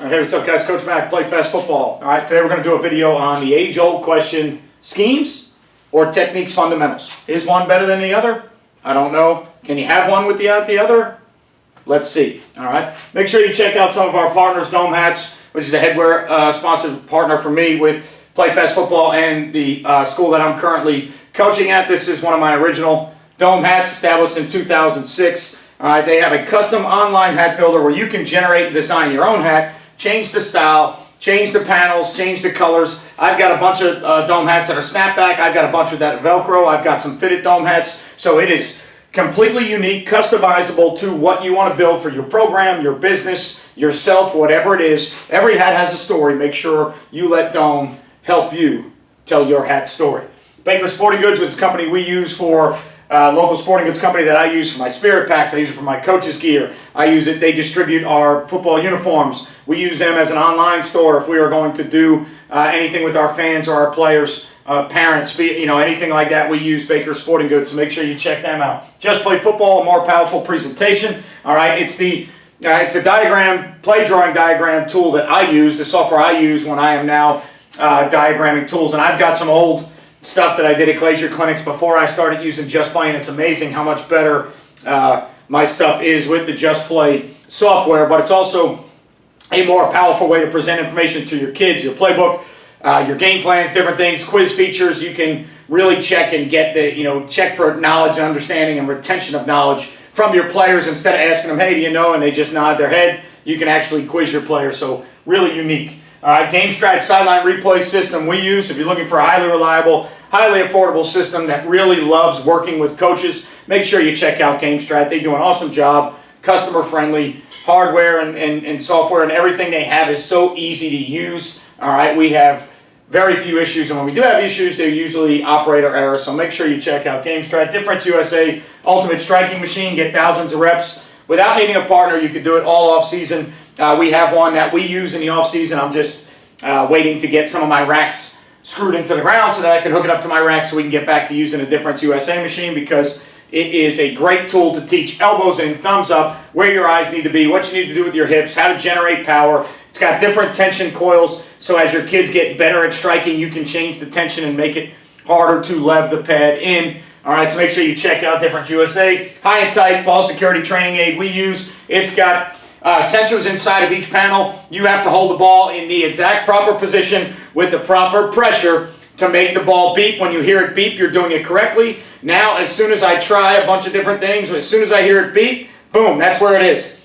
Hey, what's up, guys? Coach Mac, Play Fast Football. All right, today we're going to do a video on the age-old question, schemes or techniques fundamentals. Is one better than the other? I don't know. Can you have one without the other? Let's see. All right. Make sure you check out some of our partners, Dome Hats, which is a headwear sponsored partner for me with Play Fast Football and the school that I'm currently coaching at. This is one of my original Dome Hats, established in 2006. They have a custom online hat builder where you can generate and design your own hat, change the style, change the panels, change the colors. I've got a bunch of dome hats that are snapback. I've got a bunch of that Velcro. I've got some fitted dome hats. So it is completely unique, customizable to what you want to build for your program, your business, yourself, whatever it is. Every hat has a story. Make sure you let Dome help you tell your hat story. Baker Sporting Goods, which is a company we use for local sporting goods company that I use for my spirit packs. I use it for my coach's gear. I use it. They distribute our football uniforms. We use them as an online store if we are going to do anything with our fans or our players, parents, anything like that. We use Baker Sporting Goods, so make sure you check them out. Just Play Football, a more powerful presentation. All right, it's a diagram, play drawing diagram tool that I use, the software I use when I am now diagramming tools, and I've got some old stuff that I did at Glacier Clinics before I started using Just Play, and it's amazing how much better my stuff is with the Just Play software, but it's also a more powerful way to present information to your kids, your playbook, your game plans, different things, quiz features. You can really check and get check for knowledge and understanding and retention of knowledge from your players instead of asking them, hey, do you know, and they just nod their head. You can actually quiz your players, so really unique. GameStrat sideline replay system we use. If you're looking for a highly reliable, highly affordable system that really loves working with coaches, make sure you check out GameStrat. They do an awesome job, customer friendly, hardware and software, and everything they have is so easy to use. All right, we have very few issues, and when we do have issues, they're usually operator errors, so make sure you check out GameStrat. DifferenceUSA Ultimate Striking Machine, get thousands of reps. Without needing a partner, you can do it all off season. We have one that we use in the off season. I'm just waiting to get some of my racks screwed into the ground so that I can hook it up to my rack so we can get back to using a DifferenceUSA machine, because it is a great tool to teach elbows in, thumbs up, where your eyes need to be, what you need to do with your hips, how to generate power. It's got different tension coils, so as your kids get better at striking, you can change the tension and make it harder to lev the pad in. All right, so make sure you check out DifferenceUSA. HighandTight ball security training aid we use. It's got sensors inside of each panel. You have to hold the ball in the exact proper position with the proper pressure to make the ball beep. When you hear it beep, you're doing it correctly. Now, as soon as I try a bunch of different things, as soon as I hear it beep, boom, that's where it is.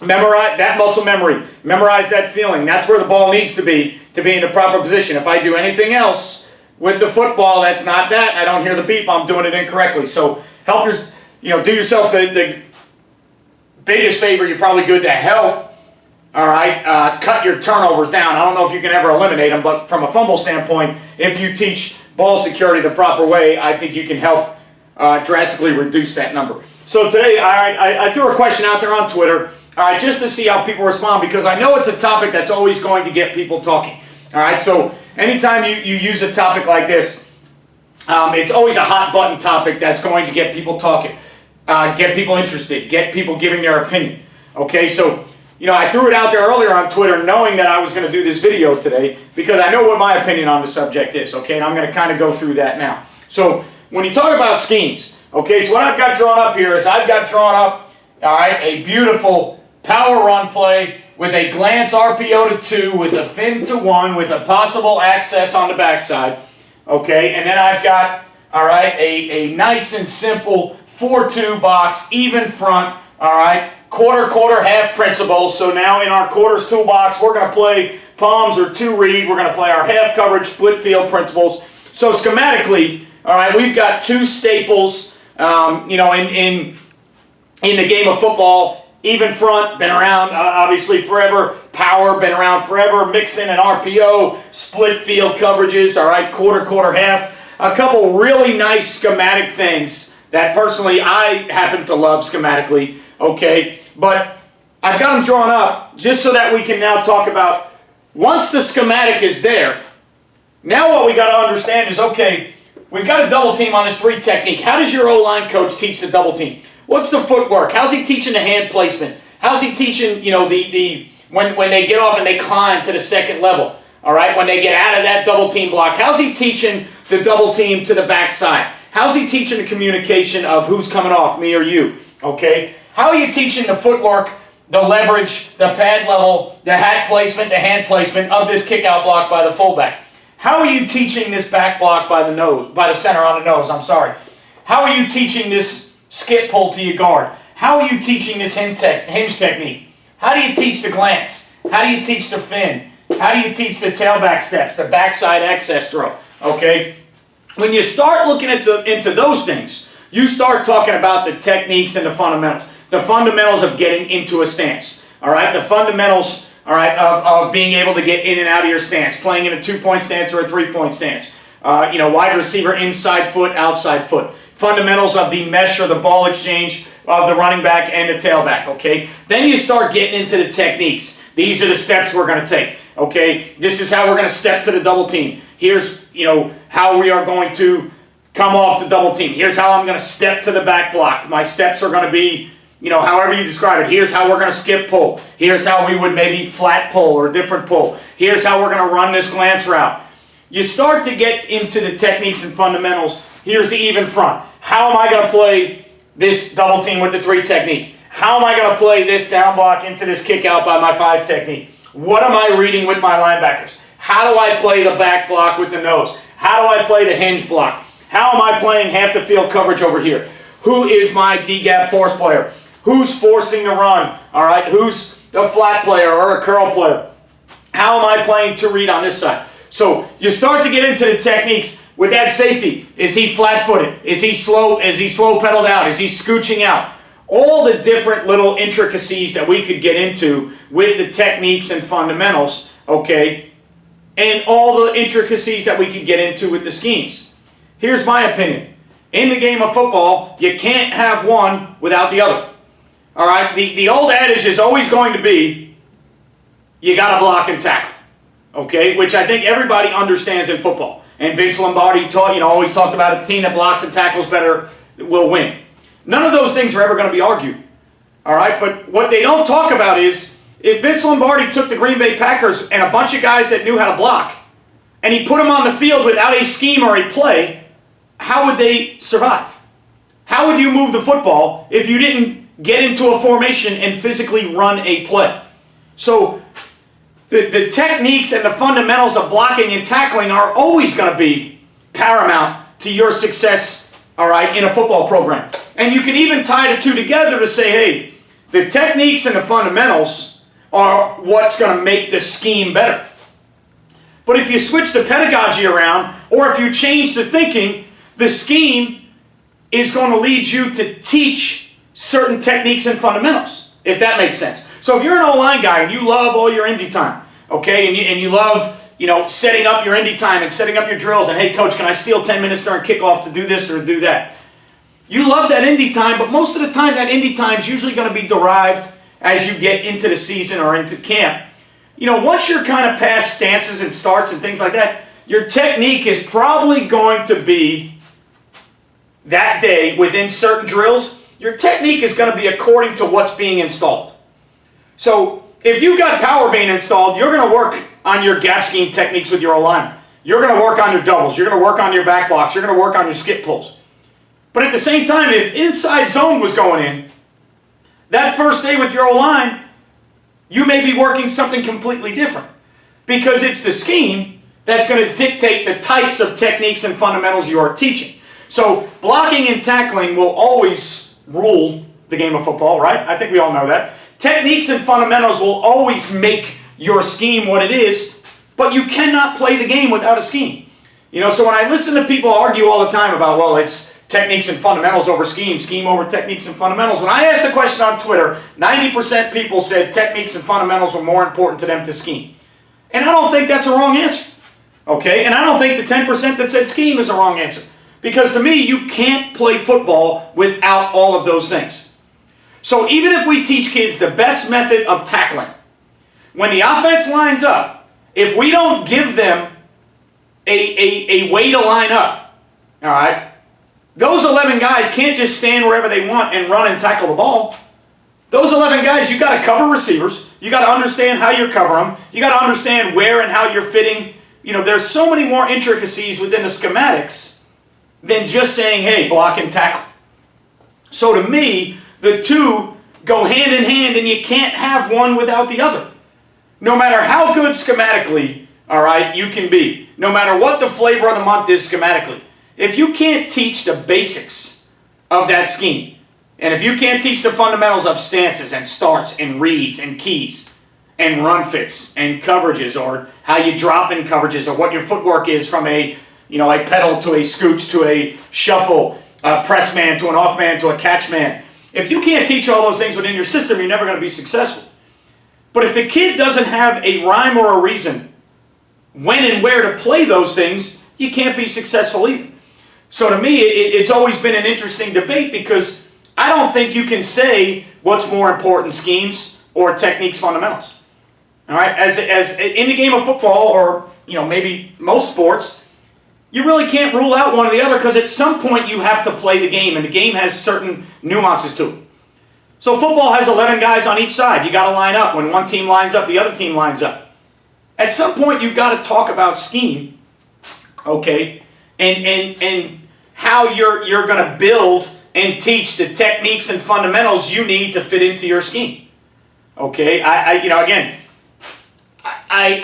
Memorize that muscle memory. Memorize that feeling. That's where the ball needs to be in the proper position. If I do anything else with the football that's not that, and I don't hear the beep, I'm doing it incorrectly. So help do yourself the biggest favor. You're probably good to help, all right, cut your turnovers down. I don't know if you can ever eliminate them, but from a fumble standpoint, if you teach ball security the proper way, I think you can help drastically reduce that number. So today, all right, I threw a question out there on Twitter, all right, just to see how people respond, because I know it's a topic that's always going to get people talking. All right, so anytime you use a topic like this, it's always a hot button topic that's going to get people talking. Get people interested, get people giving their opinion. Okay, so, I threw it out there earlier on Twitter knowing that I was going to do this video today because I know what my opinion on the subject is, okay, and I'm going to kind of go through that now. So, when you talk about schemes, okay, so what I've got drawn up here is all right, a beautiful power run play with a glance RPO to 2, with a fin to 1, with a possible access on the backside, okay, and then I've got, all right, a nice and simple 4-2 box, even front, all right, quarter, half principles. So now in our quarters toolbox, we're going to play palms or 2 read. We're going to play our half coverage split field principles. So schematically, all right, we've got 2 staples, in the game of football. Even front, been around obviously forever. Power, been around forever. Mixing and RPO, split field coverages, all right, quarter, half. A couple really nice schematic things that personally I happen to love schematically, okay? But I've got them drawn up just so that we can now talk about, once the schematic is there, now what we got to understand is, okay, we've got a double team on this 3 technique. How does your O-line coach teach the double team? What's the footwork? How's he teaching the hand placement? How's he teaching, when they get off and they climb to the second level. All right, when they get out of that double team block, how's he teaching the double team to the backside? How's he teaching the communication of who's coming off, me or you? Okay, how are you teaching the footwork, the leverage, the pad level, the hat placement, the hand placement of this kick out block by the fullback? How are you teaching this back block by the nose, by the center on the nose? I'm sorry. How are you teaching this skip pull to your guard? How are you teaching this hinge technique? How do you teach the glance? How do you teach the fin? How do you teach the tailback steps, the backside access throw? Okay? When you start looking into those things, you start talking about the techniques and the fundamentals. The fundamentals of getting into a stance. All right? The fundamentals, all right, of being able to get in and out of your stance, playing in a 2-point stance or a 3-point stance. Wide receiver, inside foot, outside foot. Fundamentals of the mesh or the ball exchange of the running back and the tailback, okay? Then you start getting into the techniques. These are the steps we're going to take, okay? This is how we're going to step to the double team. Here's, how we are going to come off the double team. Here's how I'm going to step to the back block. My steps are going to be, however you describe it. Here's how we're going to skip pull. Here's how we would maybe flat pull or different pull. Here's how we're going to run this glance route. You start to get into the techniques and fundamentals. Here's the even front. How am I going to play this double team with the 3 technique? How am I going to play this down block into this kick out by my 5 technique? What am I reading with my linebackers? How do I play the back block with the nose? How do I play the hinge block? How am I playing half the field coverage over here? Who is my D-gap force player? Who's forcing the run? All right, who's a flat player or a curl player? How am I playing to read on this side? So you start to get into the techniques with that safety. Is he flat-footed? Is he slow? Is he slow pedaled out? Is he scooching out? All the different little intricacies that we could get into with the techniques and fundamentals, okay, and all the intricacies that we could get into with the schemes. Here's my opinion. In the game of football, you can't have one without the other. All right? The old adage is always going to be, you got to block and tackle, okay, which I think everybody understands in football. And Vince Lombardi always talked about it, the team that blocks and tackles better will win. None of those things are ever going to be argued. All right? But what they don't talk about is, if Vince Lombardi took the Green Bay Packers and a bunch of guys that knew how to block, and he put them on the field without a scheme or a play, how would they survive? How would you move the football if you didn't get into a formation and physically run a play? So the techniques and the fundamentals of blocking and tackling are always going to be paramount to your success, all right, in a football program. And you can even tie the two together to say, hey, the techniques and the fundamentals are what's going to make the scheme better. But if you switch the pedagogy around, or if you change the thinking, the scheme is going to lead you to teach certain techniques and fundamentals, if that makes sense. So if you're an O-line guy and you love all your indie time, okay, and you love, setting up your indie time and setting up your drills, and hey, coach, can I steal 10 minutes during kickoff to do this or do that? You love that indie time, but most of the time that indie time is usually going to be derived as you get into the season or into camp. Once you're kind of past stances and starts and things like that, your technique is probably going to be that day within certain drills. Your technique is going to be according to what's being installed. So if you've got power being installed, you're going to work on your gap scheme techniques with your O-lineman. You're going to work on your doubles. You're going to work on your back blocks. You're going to work on your skip pulls. But at the same time, if inside zone was going in, that first day with your O-line, you may be working something completely different. Because it's the scheme that's going to dictate the types of techniques and fundamentals you are teaching. So blocking and tackling will always rule the game of football, right? I think we all know that. Techniques and fundamentals will always make your scheme what it is, but you cannot play the game without a scheme. So when I listen to people argue all the time about, well, it's techniques and fundamentals over scheme, scheme over techniques and fundamentals. When I asked the question on Twitter, 90% people said techniques and fundamentals were more important to them to scheme. And I don't think that's a wrong answer. Okay? And I don't think the 10% that said scheme is a wrong answer. Because to me, you can't play football without all of those things. So even if we teach kids the best method of tackling, when the offense lines up, if we don't give them a way to line up, all right, those 11 guys can't just stand wherever they want and run and tackle the ball. Those 11 guys, you got to cover receivers. You got to understand how you cover them. You got to understand where and how you're fitting. There's so many more intricacies within the schematics than just saying, hey, block and tackle. So to me, the two go hand in hand, and you can't have one without the other. No matter how good schematically, all right, you can be. No matter what the flavor of the month is schematically. If you can't teach the basics of that scheme, and if you can't teach the fundamentals of stances and starts and reads and keys and run fits and coverages, or how you drop in coverages, or what your footwork is from a pedal to a scooch to a shuffle, a press man to an off man to a catch man. If you can't teach all those things within your system, you're never going to be successful. But if the kid doesn't have a rhyme or a reason when and where to play those things, you can't be successful either. So to me, it's always been an interesting debate, because I don't think you can say what's more important, schemes or techniques, fundamentals. All right, as in the game of football, or maybe most sports, you really can't rule out one or the other, because at some point you have to play the game, and the game has certain nuances to it. So football has 11 guys on each side. You got to line up. When one team lines up, the other team lines up. At some point, you've got to talk about scheme, okay, and how you're going to build and teach the techniques and fundamentals you need to fit into your scheme. Okay, I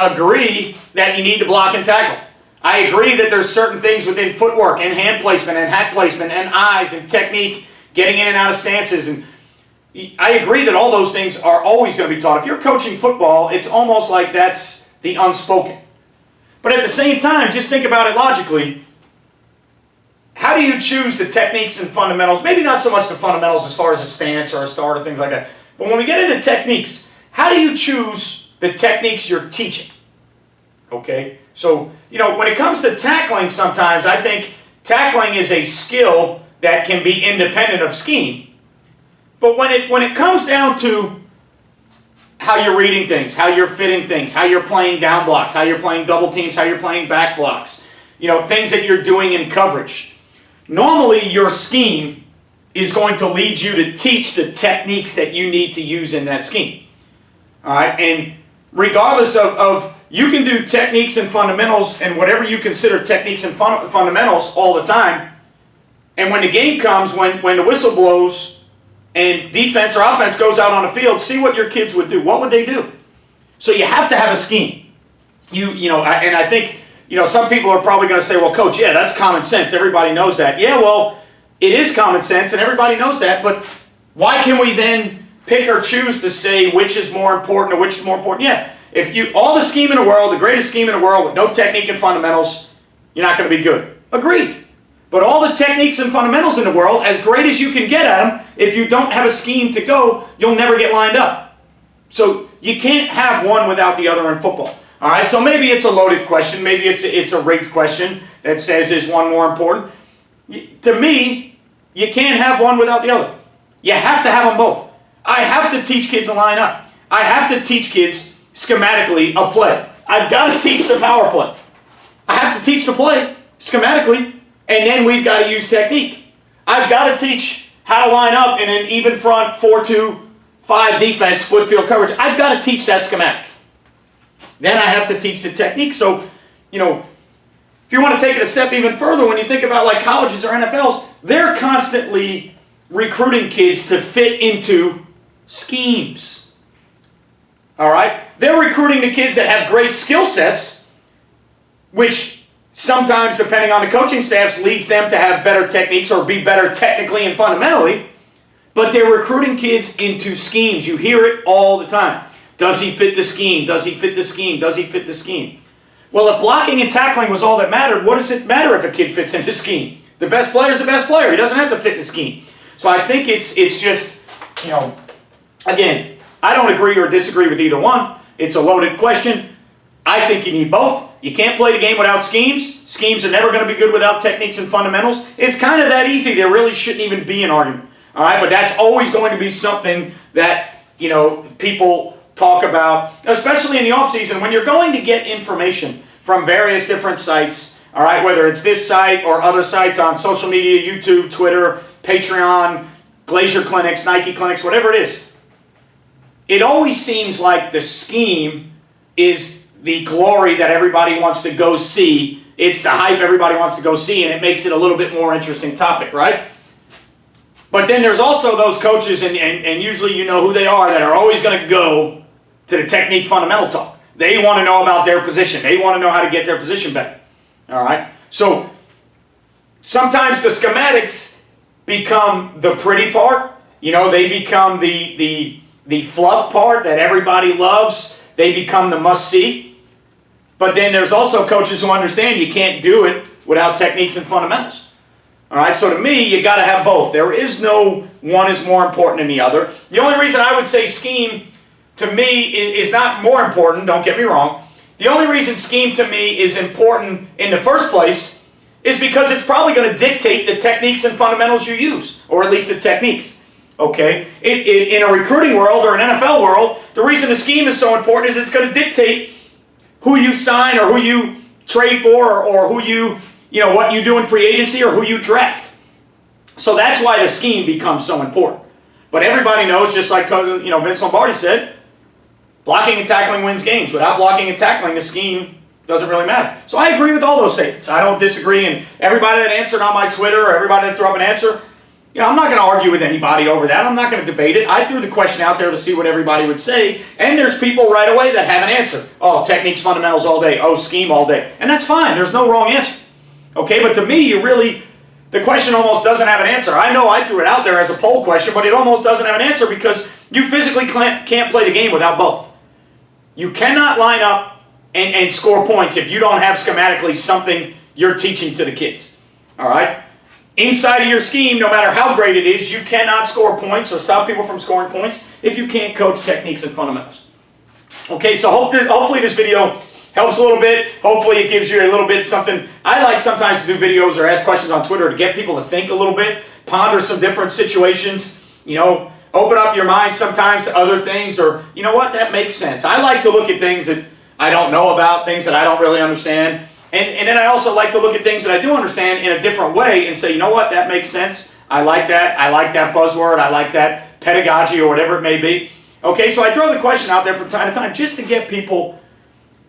agree that you need to block and tackle. I agree that there's certain things within footwork and hand placement and hat placement and eyes and technique, getting in and out of stances, and I agree that all those things are always going to be taught. If you're coaching football, it's almost like that's the unspoken. But at the same time, just think about it logically. How do you choose the techniques and fundamentals? Maybe not so much the fundamentals as far as a stance or a start or things like that. But when we get into techniques, how do you choose the techniques you're teaching? Okay? So, when it comes to tackling, sometimes I think tackling is a skill that can be independent of scheme. But when it comes down to how you're reading things, how you're fitting things, how you're playing down blocks, how you're playing double teams, how you're playing back blocks, things that you're doing in coverage, normally your scheme is going to lead you to teach the techniques that you need to use in that scheme. All right? And regardless of you can do techniques and fundamentals and whatever you consider techniques and fundamentals all the time. And when the game comes, when the whistle blows, and defense or offense goes out on the field, see what your kids would do. What would they do? So you have to have a scheme. And I think, some people are probably going to say, well, Coach, yeah, that's common sense. Everybody knows that. Yeah, well, it is common sense, and everybody knows that. But why can we then pick or choose to say which is more important or which is more important? Yeah, if all the scheme in the world, the greatest scheme in the world with no technique and fundamentals, you're not going to be good. Agreed. But all the techniques and fundamentals in the world, as great as you can get at them, if you don't have a scheme to go, you'll never get lined up. So you can't have one without the other in football. All right, so maybe it's a loaded question. Maybe it's a rigged question that says, is one more important? To me, you can't have one without the other. You have to have them both. I have to teach kids to line up. I have to teach kids schematically a play. I've got to teach the power play. I have to teach the play schematically. And then we've got to use technique. I've got to teach how to line up in an even front 4-2-5 defense, split field coverage. I've got to teach that schematic. Then I have to teach the technique. So, if you want to take it a step even further, when you think about like colleges or NFLs, they're constantly recruiting kids to fit into schemes. All right? They're recruiting the kids that have great skill sets, which sometimes, depending on the coaching staffs, leads them to have better techniques or be better technically and fundamentally. But they're recruiting kids into schemes. You hear it all the time. Does he fit the scheme? Does he fit the scheme? Does he fit the scheme? Well, if blocking and tackling was all that mattered, what does it matter if a kid fits in the scheme? The best player is the best player. He doesn't have to fit in the scheme. So I think it's just, again, I don't agree or disagree with either one. It's a loaded question. I think you need both. You can't play the game without schemes. Schemes are never going to be good without techniques and fundamentals. It's kind of that easy. There really shouldn't even be an argument. All right, but that's always going to be something that, people talk about, especially in the offseason when you're going to get information from various different sites, all right, whether it's this site or other sites on social media, YouTube, Twitter, Patreon, Glacier Clinics, Nike Clinics, whatever it is. it always seems like the scheme is the glory that everybody wants to go see. It's the hype everybody wants to go see, and it makes it a little bit more interesting topic, right? But then there's also those coaches, and usually you know who they are, that are always going to go to the technique fundamental talk. They want to know about their position. They want to know how to get their position better. All right? So sometimes the schematics become the pretty part. You know, they become the fluff part that everybody loves. They become the must-see. But then there's also coaches who understand you can't do it without techniques and fundamentals. All right, so to me, you got to have both. There is no one is more important than the other. The only reason I would say scheme to me is not more important, don't get me wrong. The only reason scheme to me is important in the first place is because it's probably going to dictate the techniques and fundamentals you use, or at least the techniques. Okay? In a recruiting world or an NFL world, the reason the scheme is so important is it's going to dictate who you sign or who you trade for or who you know, what you do in free agency or who you draft. So that's why the scheme becomes so important. But everybody knows, just like Vince Lombardi said, blocking and tackling wins games. Without blocking and tackling, the scheme doesn't really matter. So I agree with all those statements. I don't disagree. And everybody that answered on my Twitter or everybody that threw up an answer, you know, I'm not going to argue with anybody over that. I'm not going to debate it. I threw the question out there to see what everybody would say. And there's people right away that have an answer. Oh, techniques, fundamentals all day. Oh, scheme all day. And that's fine. There's no wrong answer. Okay, but to me, the question almost doesn't have an answer. I know I threw it out there as a poll question, but it almost doesn't have an answer because you physically can't play the game without both. You cannot line up and score points if you don't have schematically something you're teaching to the kids. All right? Inside of your scheme, no matter how great it is, you cannot score points or stop people from scoring points if you can't coach techniques and fundamentals. Okay, so hopefully this video helps a little bit. Hopefully it gives you a little bit something. I like sometimes to do videos or ask questions on Twitter to get people to think a little bit, ponder some different situations, you know, open up your mind sometimes to other things, or, you know what, that makes sense. I like to look at things that I don't know about, things that I don't really understand. And then I also like to look at things that I do understand in a different way and say, you know what, that makes sense. I like that. I like that buzzword. I like that pedagogy or whatever it may be. Okay, so I throw the question out there from time to time just to get people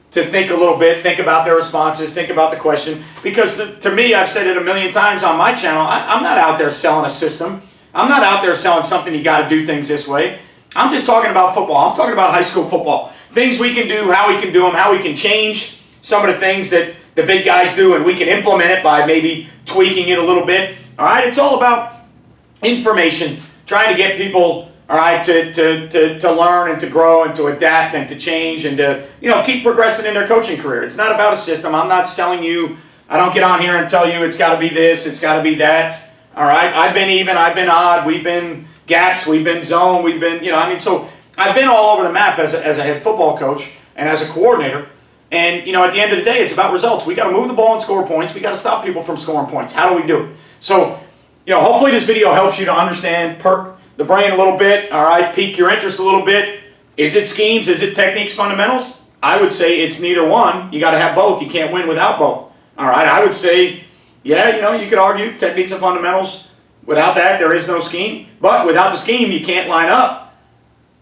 to think a little bit, think about their responses, think about the question. Because to me, I've said it a million times on my channel, I'm not out there selling a system. I'm not out there selling something you got to do things this way. I'm just talking about football. I'm talking about high school football. Things we can do, how we can do them, how we can change some of the things that the big guys do, and we can implement it by maybe tweaking it a little bit. All right, it's all about information, trying to get people, all right, to learn and to grow and to adapt and to change and to, you know, keep progressing in their coaching career. It's not about a system. I'm not selling you. I don't get on here and tell you it's got to be this, it's got to be that. All right, I've been even, I've been odd, we've been gaps, we've been zone, we've been, you know, I mean, so I've been all over the map as a head football coach and as a coordinator. And, you know, at the end of the day, it's about results. We got to move the ball and score points. We got to stop people from scoring points. How do we do it? So, you know, hopefully this video helps you to understand, perk the brain a little bit, all right, pique your interest a little bit. Is it schemes? Is it techniques, fundamentals? I would say it's neither one. You got to have both. You can't win without both. All right, I would say, yeah, you know, you could argue techniques and fundamentals. Without that, there is no scheme. But without the scheme, you can't line up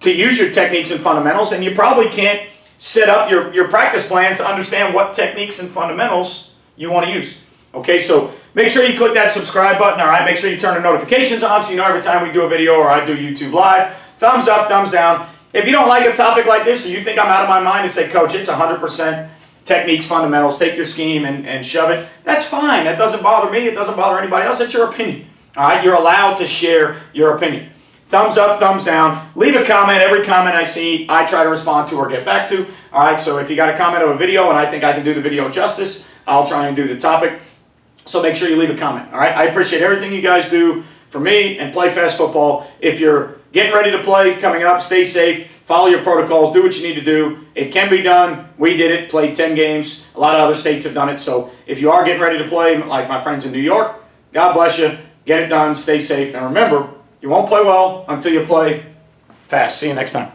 to use your techniques and fundamentals, and you probably can't set up your practice plans to understand what techniques and fundamentals you want to use. Okay, so make sure you click that subscribe button, all right? Make sure you turn the notifications on so you know every time we do a video or I do YouTube Live. Thumbs up, thumbs down. If you don't like a topic like this or you think I'm out of my mind to say, Coach, it's 100% techniques, fundamentals, take your scheme and shove it, that's fine. That doesn't bother me. It doesn't bother anybody else. That's your opinion, all right? You're allowed to share your opinion. Thumbs up, thumbs down. Leave a comment. Every comment I see, I try to respond to or get back to. All right, so if you got a comment of a video and I think I can do the video justice, I'll try and do the topic. So make sure you leave a comment, all right? I appreciate everything you guys do for me and Play Fast Football. If you're getting ready to play, coming up, stay safe, follow your protocols, do what you need to do. It can be done. We did it, played 10 games. A lot of other states have done it. So if you are getting ready to play, like my friends in New York, God bless you. Get it done, stay safe, and remember, you won't play well until you play fast. See you next time.